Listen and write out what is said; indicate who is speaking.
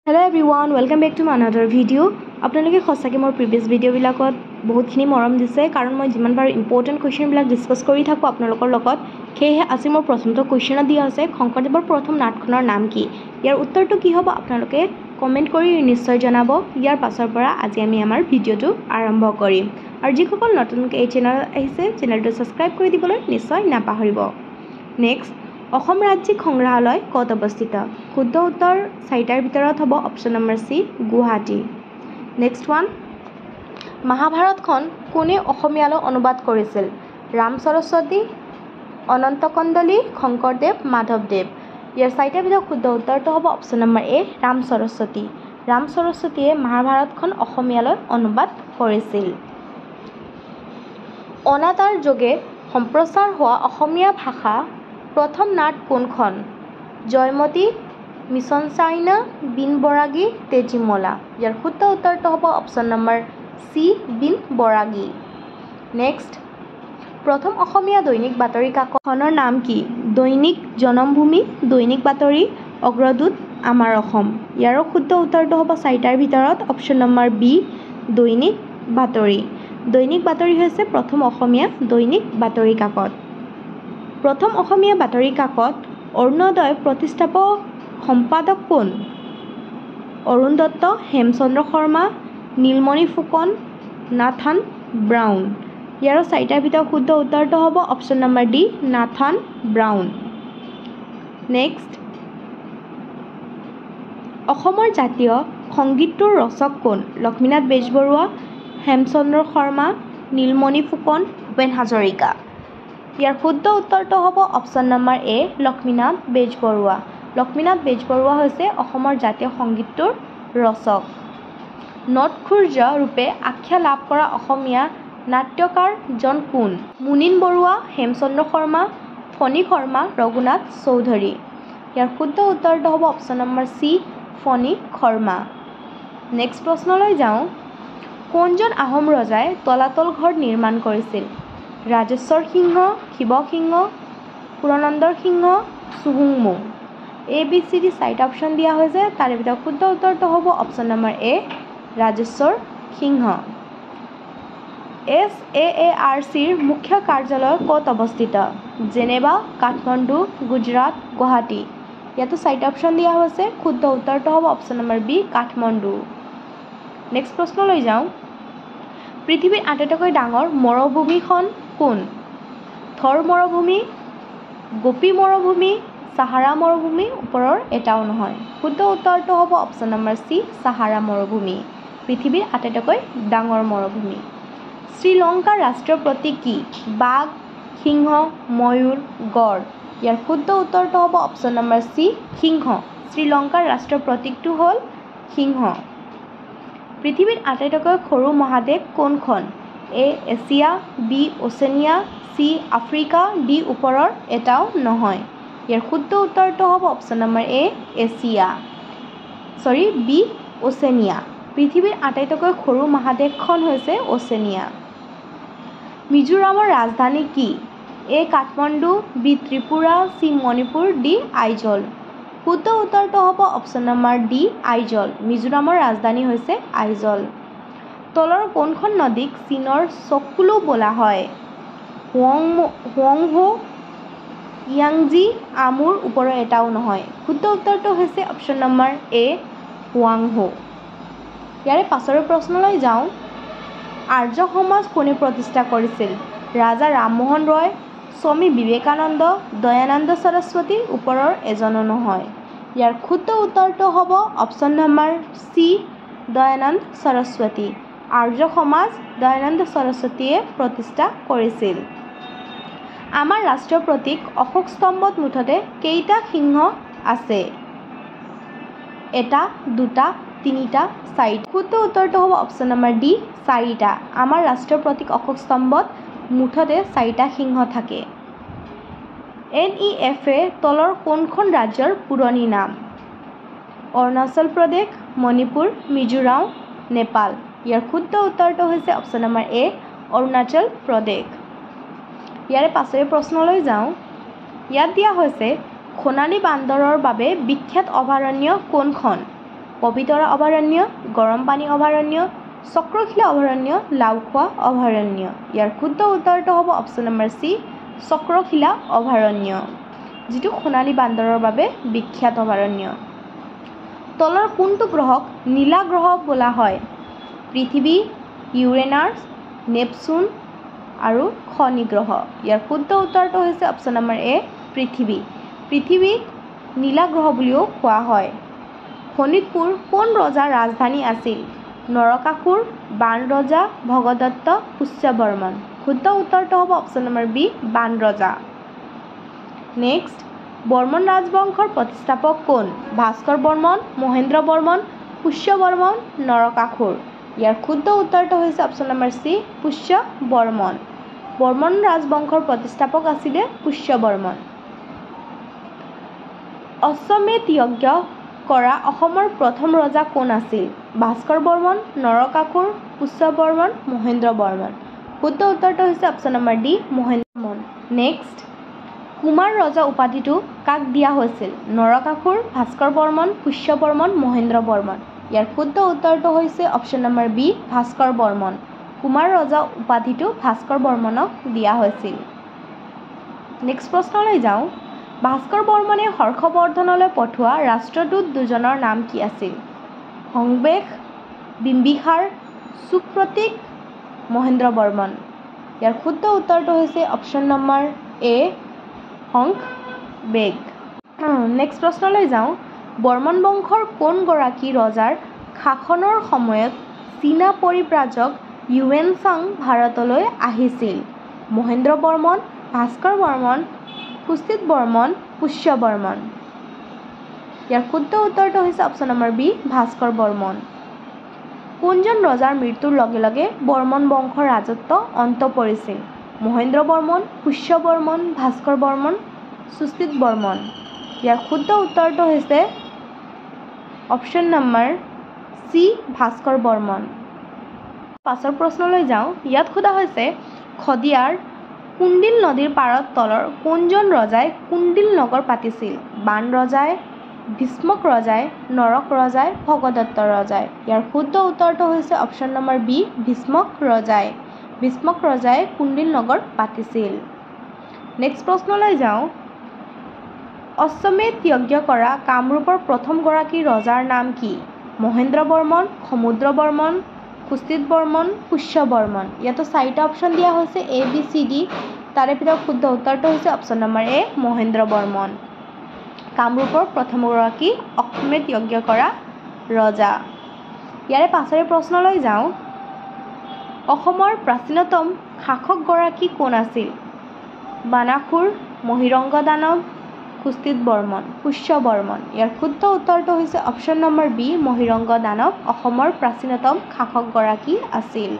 Speaker 1: Hello everyone, welcome back to my another video. আপোনালোকে সঁচাকৈ মোৰ প্ৰিভিয়াছ ভিডিঅ'বিলাকত বহুতখিনি মৰম দিছে কাৰণ মই যিমান পাৰো ইম্পৰ্টেণ্ট কুৱেশ্যনবিলাক ডিছকাছ কৰি থাকোঁ আপোনালোকৰ লগত। সেয়েহে আজি মোৰ প্ৰথমটো কুৱেশ্যন দিয়া আছে শংকৰদেৱৰ প্ৰথম নাটখনৰ নাম কি? ইয়াৰ উত্তৰটো কি হ'ব আপোনালোকে কমেণ্ট কৰি নিশ্চয় জনাব। ইয়াৰ পাছৰ পৰা আজি আমি আমাৰ ভিডিঅ'টো আৰম্ভ কৰিম। আৰু যিসকল নতুনকৈ এই চেনেলত আহিছে চেনেলটো ছাবস্ক্ৰাইব কৰি দিবলৈ নিশ্চয় নাপাহৰিব। নেক্সট, অসম ৰাজ্যিক সংগ্ৰহালয় ক'ত অৱস্থিত? শুদ্ধ উত্তৰ চাৰিটাৰ ভিতৰত হ'ব option number C, Guwahati. Next one, মহাভাৰতখন কোনে অসমীয়ালৈ অনুবাদ কৰিছিল? ৰাম সৰস্বতী, অনন্ত কণ্ডলী, শংকৰদেৱ, মাধৱদেৱ। ইয়াৰ চাৰিটাৰ ভিতৰত শুদ্ধ উত্তৰটো হ'ব অপশ্যন নম্বৰ এ, ৰাম সৰস্বতী। ৰাম সৰস্বতীয়ে মহাভাৰতখন অসমীয়ালৈ অনুবাদ কৰিছিল। অনাতাঁৰ যোগে সম্প্ৰচাৰ হোৱা অসমীয়া ভাষা প্ৰথম নাট কোনখন? Joymoti, Mission China, Bin Baragi, Tejimola. ইয়াৰ শুদ্ধ উত্তৰটো হ'ব option number C, Bin Baragi. Next, প্ৰথম অসমীয়া দৈনিক বাতৰি কাকতখনৰ নাম কি? দৈনিক জনমভূমি, দৈনিক বাতৰি, অগ্ৰদূত, আমাৰ অসম। ইয়াৰো শুদ্ধ উত্তৰটো হ'ব চাৰিটাৰ ভিতৰত অপশ্যন নম্বৰ বি, দৈনিক বাতৰি। দৈনিক বাতৰি হৈছে প্ৰথম অসমীয়া দৈনিক বাতৰি কাকত। প্ৰথম অসমীয়া বাতৰি কাকত অৰুণোদয় প্ৰতিষ্ঠাপক সম্পাদক কোন? Arun Dutta, Hemchandra Sharma, Nilmani Phukan, Nathan Brown. ইয়াৰো চাৰিটাৰ ভিতৰত শুদ্ধ উত্তৰটো হ'ব option number D, Nathan Brown. Next, অসমৰ জাতীয় সংগীতটোৰ ৰচক কোন? লক্ষ্মীনাথ বেজবৰুৱা, হেমচন্দ্ৰ শৰ্মা, নীলমণি ফুকন, ভূপেন হাজৰিকা। ইয়াৰ শুদ্ধ উত্তৰটো হ'ব অপশ্যন নম্বৰ এ, লক্ষ্মীনাথ বেজবৰুৱা। লক্ষ্মীনাথ বেজবৰুৱা হৈছে অসমৰ জাতীয় সংগীতটোৰ ৰচক। নটসূৰ্য ৰূপে আখ্যা লাভ কৰা অসমীয়া নাট্যকাৰজন কোন? মুনীন বৰুৱা, হেমচন্দ্ৰ শৰ্মা, ফণী শৰ্মা, ৰঘুনাথ চৌধুৰী। ইয়াৰ শুদ্ধ উত্তৰটো হ'ব option number C, Phani Sarma. Next প্ৰশ্নলৈ যাওঁ, কোনজন আহোম ৰজাই তলাতল ঘৰ নিৰ্মাণ কৰিছিল? ৰাজেশ্বৰ সিংহ, শিৱসিংহ, পুৰন্দৰ সিংহ, চুহুংমুং। ABCD চাৰিটা অপশ্যন দিয়া হৈছে, তাৰে ভিতৰত শুদ্ধ উত্তৰটো হ'ব option number A, Rajeswar Singha. SAARCৰ মুখ্য কাৰ্যালয় ক'ত অৱস্থিত? জেনেভা, কাঠমাণ্ডু, গুজৰাট, গুৱাহাটী। ইয়াতো চাৰিটা অপশ্যন দিয়া হৈছে, শুদ্ধ উত্তৰটো হ'ব option number B, Kathmandu. Next প্ৰশ্নলৈ যাওঁ, পৃথিৱীৰ আটাইতকৈ ডাঙৰ মৰুভূমিখন কোন? থৰ মৰুভূমি, গোপী মৰুভূমি, চাহাৰা মৰুভূমি, ওপৰৰ এটাও নহয়। শুদ্ধ উত্তৰটো হ'ব অপশ্যন নম্বৰ চি, চাহাৰা মৰুভূমি। পৃথিৱীৰ আটাইতকৈ ডাঙৰ মৰুভূমি। শ্ৰীলংকাৰ ৰাষ্ট্ৰীয় প্ৰতীক কি? বাঘ, সিংহ, ময়ূৰ, গড়। ইয়াৰ শুদ্ধ উত্তৰটো হ'ব অপশ্যন নম্বৰ চি, সিংহ। শ্ৰীলংকাৰ ৰাষ্ট্ৰীয় প্ৰতীকটো হ'ল সিংহ। পৃথিৱীৰ আটাইতকৈ সৰু মহাদেশ কোনখন? A, Asia, B, Oceania, C, Africa, D, ওপৰৰ এটাও নহয়। ইয়াৰ শুদ্ধ উত্তৰটো হ'ব option number A, Asia. B, Oceania. পৃথিৱীৰ আটাইতকৈ সৰু মহাদেশখন হৈছে অচেনিয়া। মিজোৰামৰ ৰাজধানী কি? A, Kathmandu, B, Tripura, C, Manipur, D, Aizawl. শুদ্ধ উত্তৰটো হ'ব অপশ্যন নম্বৰ ডি, আইজল। মিজোৰামৰ ৰাজধানী হৈছে আইজল। তলৰ কোনখন নদীক চীনৰ চকুলো বোলা হয়? হুৱাংহো, ইয়াংজি, আমুৰ, ওপৰৰ এটাও নহয়। শুদ্ধ উত্তৰটো হৈছে অপশ্যন নম্বৰ এ, হুৱাংহো। ইয়াৰে পাছৰ প্ৰশ্নলৈ যাওঁ, আৰ্য সমাজ কোনে প্ৰতিষ্ঠা কৰিছিল? ৰাজা ৰামমোহন ৰয়, স্বামী বিবেকানন্দ, দয়ানন্দ সৰস্বতী, ওপৰৰ এজনো নহয়। ইয়াৰ শুদ্ধ উত্তৰটো হ'ব option number C, Dayananda Saraswati. Arya Samaj Dayananda সৰস্বতীয়ে প্ৰতিষ্ঠা কৰিছিল। আমাৰ ৰাষ্ট্ৰীয় প্ৰতীক অশোক স্তম্ভত মুঠতে কেইটা সিংহ আছে? এটা, দুটা, তিনিটা, চাৰিটা। শুদ্ধ উত্তৰটো হ'ব অপশ্যন নম্বৰ ডি, চাৰিটা। আমাৰ ৰাষ্ট্ৰীয় প্ৰতীক অশোক স্তম্ভত মুঠতে চাৰিটা সিংহ থাকে। NEFA তলৰ কোনখন ৰাজ্যৰ পুৰণি নাম? অৰুণাচল প্ৰদেশ, মণিপুৰ, মিজোৰাম, নেপাল। ইয়াৰ শুদ্ধ উত্তৰটো হৈছে অপশ্যন নম্বৰ এ, অৰুণাচল প্ৰদেশ। ইয়াৰে পাছৰে প্ৰশ্নলৈ যাওঁ, ইয়াত দিয়া হৈছে সোণালী বান্দৰৰ বাবে বিখ্যাত অভয়াৰণ্য কোনখন? পবিতৰা অভয়াৰণ্য, গৰমপানী অভয়াৰণ্য, চক্ৰশিলা অভয়াৰণ্য, লাওখোৱা অভয়াৰণ্য। ইয়াৰ শুদ্ধ উত্তৰটো হ'ব অপশ্যন নম্বৰ চি, চক্ৰশিলা অভয়াৰণ্য, যিটো সোণালী বান্দৰৰ বাবে বিখ্যাত অভয়াৰণ্য। তলৰ কোনটো গ্ৰহক নীলা গ্ৰহ বোলা হয়? পৃথিৱী, ইউৰেনাছ, নেপচুন আৰু শনি গ্ৰহ। ইয়াৰ শুদ্ধ উত্তৰটো হৈছে অপশ্যন নম্বৰ এ, পৃথিৱী। পৃথিৱীক নীলা গ্ৰহ বুলিও কোৱা হয়। শোণিতপুৰ কোন ৰজাৰ ৰাজধানী আছিল? নৰকাসুৰ, বাণ ৰজা, ভগদত্ত, পুষ্যবৰ্মন। শুদ্ধ উত্তৰটো হ'ব অপশ্যন নম্বৰ বি, বাণ ৰজা। নেক্সট, বৰ্মন ৰাজবংশৰ প্ৰতিষ্ঠাপক কোন? ভাস্কৰ বৰ্মন, মহেন্দ্ৰ বৰ্মন, পুষ্যবৰ্মন, নৰকাসুৰ। ইয়াৰ শুদ্ধ উত্তৰটো হৈছে option number C, Pushyavarman. Varman ৰাজবংশৰ প্ৰতিষ্ঠাপক আছিলে পুষ্যবৰ্মন। অশ্বমেধ যজ্ঞ কৰা অসমৰ প্ৰথম ৰজা কোন আছিল? ভাস্কৰ বৰ্মন, নৰকাসুৰ, পুষ্যবৰ্মন, মহেন্দ্ৰ বৰ্মন। শুদ্ধ উত্তৰটো হৈছে option number D, Mahendra Varman. Next, কুমাৰ ৰজা উপাধিটো কাক দিয়া হৈছিল? নৰকাসুৰ, ভাস্কৰ বৰ্মন, পুষ্যবৰ্মন, মহেন্দ্ৰ বৰ্মন। ইয়াৰ শুদ্ধ উত্তৰটো হৈছে option number B, Bhaskar Varman. কুমাৰ ৰজা উপাধিটো ভাস্কৰ বৰ্মনক দিয়া হৈছিল। নেক্সট প্ৰশ্নলৈ যাওঁ। ভাস্কৰ বৰ্মনে হৰ্ষবৰ্ধনলৈ পঠোৱা ৰাষ্ট্ৰদূত দুজনৰ নাম কি আছিল? সংবেশ, বিম্বিসাৰ, সুপ্ৰতীক, মহেন্দ্ৰ বৰ্মন। ইয়াৰ শুদ্ধ উত্তৰটো হৈছে অপশ্যন নম্বৰ এ, সংবেশ। নেক্সট প্ৰশ্নলৈ যাওঁ। বৰ্মন বংশৰ কোনগৰাকী ৰজাৰ শাসনৰ সময়ত চীনা পৰিব্ৰাজক হিউৱেনচাং ভাৰতলৈ আহিছিল? মহেন্দ্ৰ বৰ্মন, ভাস্কৰ বৰ্মন, সুস্থিত বৰ্মন, পুষ্যবৰ্মন। ইয়াৰ শুদ্ধ উত্তৰটো হৈছে option number B, Bhaskar Varman. কোনজন ৰজাৰ মৃত্যুৰ লগে লগে বৰ্মন বংশৰ ৰাজত্ব অন্ত পৰিছিল? মহেন্দ্ৰ বৰ্মন, পুষ্যবৰ্মন, ভাস্কৰ বৰ্মন, সুস্থিত বৰ্মন। ইয়াৰ শুদ্ধ উত্তৰটো হৈছে option number C, Bhaskar Varman. পাছৰ প্ৰশ্নলৈ যাওঁ। ইয়াত সোধা হৈছে শদিয়াৰ কুন্দিল নদীৰ পাৰত তলৰ কোনজন ৰজাই কুন্দিল নগৰ পাতিছিল? বাণ ৰজাই, ভীষ্মক ৰজাই, নৰক ৰজাই, ভগদত্ত ৰজাই। ইয়াৰ শুদ্ধ উত্তৰটো হৈছে অপশ্যন নম্বৰ বি, ভীষ্মক ৰজাই। ভীষ্মক ৰজাই কুন্দিল নগৰ পাতিছিল। নেক্সট প্ৰশ্নলৈ যাওঁ। অশ্বমেধ যজ্ঞ কৰা কামৰূপৰ প্ৰথমগৰাকী ৰজাৰ নাম কি? মহেন্দ্ৰ বৰ্মন, সমুদ্ৰ বৰ্মন, সুস্থিত বৰ্মন, পুষ্যবৰ্মন। ইয়াতো চাৰিটা অপশ্যন দিয়া হৈছে এ, বি, চি, ডি। তাৰে ভিতৰত শুদ্ধ উত্তৰটো হৈছে অপশ্যন নম্বৰ এ, মহেন্দ্ৰ বৰ্মন। কামৰূপৰ প্ৰথমগৰাকী অশ্বমেধ যজ্ঞ কৰা ৰজা। ইয়াৰে পাছৰে প্ৰশ্নলৈ যাওঁ। অসমৰ প্ৰাচীনতম শাসকগৰাকী কোন আছিল? বানাসুৰ, মহিৰংগ দানৱ, সুস্থিত বৰ্মন, পুষ্যবৰ্মন। ইয়াৰ শুদ্ধ উত্তৰটো হৈছে অপশ্যন নম্বৰ বি, মহিৰংগ দানৱ অসমৰ প্ৰাচীনতম শাসকগৰাকী আছিল।